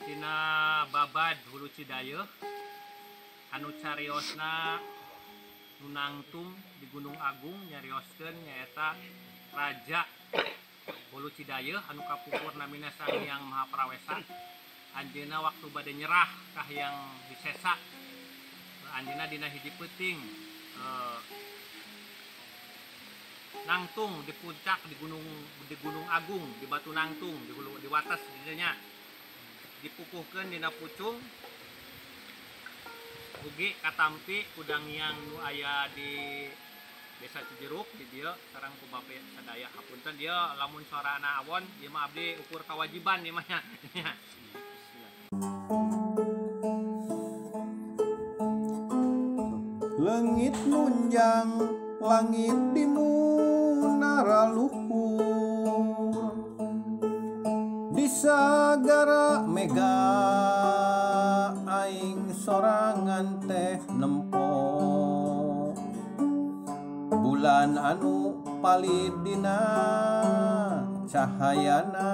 Tina babad Hulu Cidayeuh anu cariosna nunangtung di Gunung Agung nyarioskeun nyaeta Raja Hulu Cidayeuh anu kapupur namina Sang Hyang Mahaprawesa. Anjeunna waktu bade nyerah ka Hyang Wisesa, anjeunna dina hiji peuting nangtung di puncak di Gunung Agung di Batu Nangtung di wates dinya dipukuhkeun dina pucung ugi katampi kudang yang nu aya di Desa Cijeruk di dieu sareng ku Bape sadaya hapunten dieu lamun suarana awon ieu mah abdi ukur kawajiban ieu mah nya. Langit nunjang langit di munara luhur di sagara mega aing sorangan teh nempo bulan anu palid dina cahayana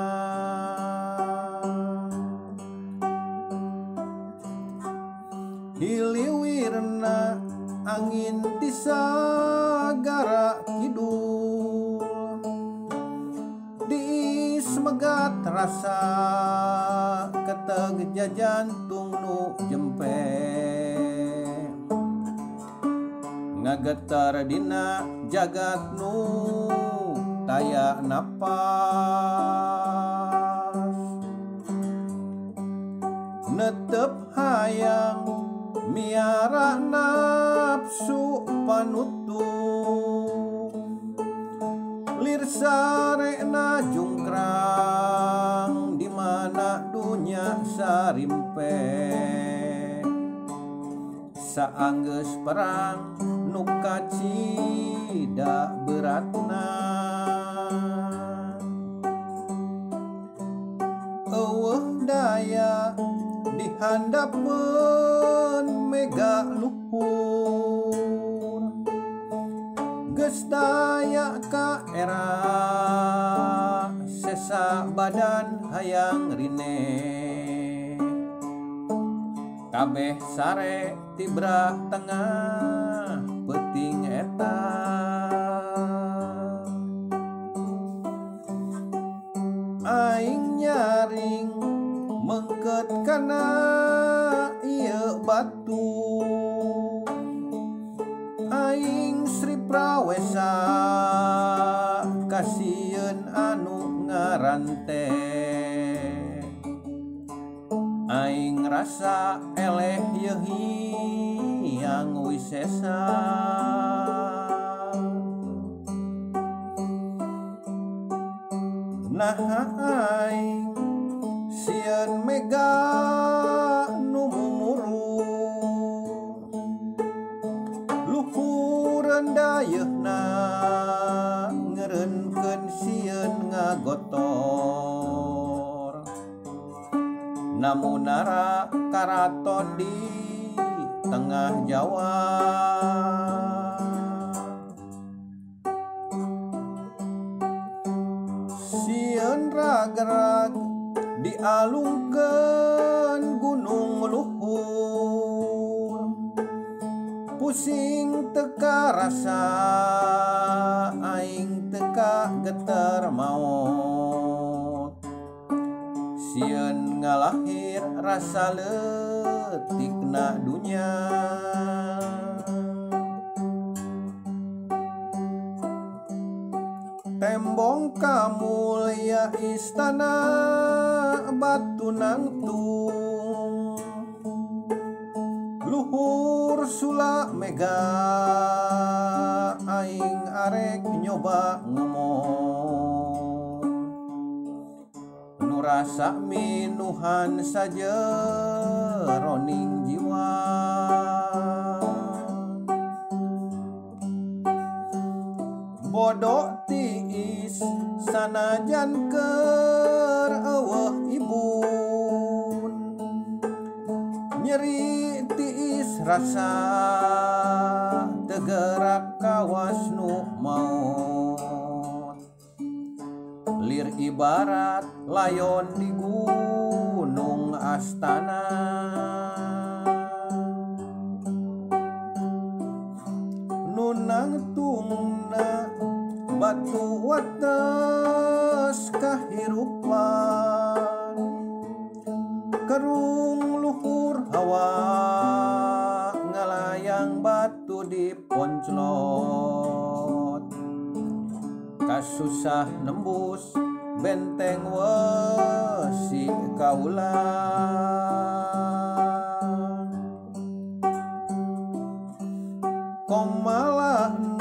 hiliwirna angin di sagara kidul diis megat rasa keteg jantung nu jempe ngagetar dina jagat nu taya napas netep hayang miara nafsu panutup lir sarena jungkrang di mana dunya sarimpe saanggeus perang nu kacida beratna eueuh daya dihandapeun mega luhur geus daya ka era sesa badan hayang rine kabeh sare tibra tengah peuting eta aing nyaring mengket kana ieu batu aing Sri Prawesa kasieun anu ngarante aing rasa eleh yeui Hyang Wisesa nah aing sieun mega nu mumuru luhureun dayeuna ngeureunkeun sieun ngagotor namunara karaton di tengah Jawa sieun ragrag dialungkeun gunung luhur pusing teka rasa aing teka getar maot sieun ngalahir rasa leutikna dunya tembong kamulya istana Batu Nangtung luhur sula mega aing arek nyoba ngomong nu rasa minuhan saja roning jiwa bodoh tiis sanajan keur eueuh ibun nyeri tiis rasa tegerak kawas nu maut lir ibarat layon di gunung astana. Nunang tungna batu wates kahirupan, kerung luhur hawa ngalayang batu di ponclot, kasusah nembus benteng wesi kaula. Komala nu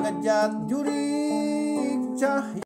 ngejat jurik cahya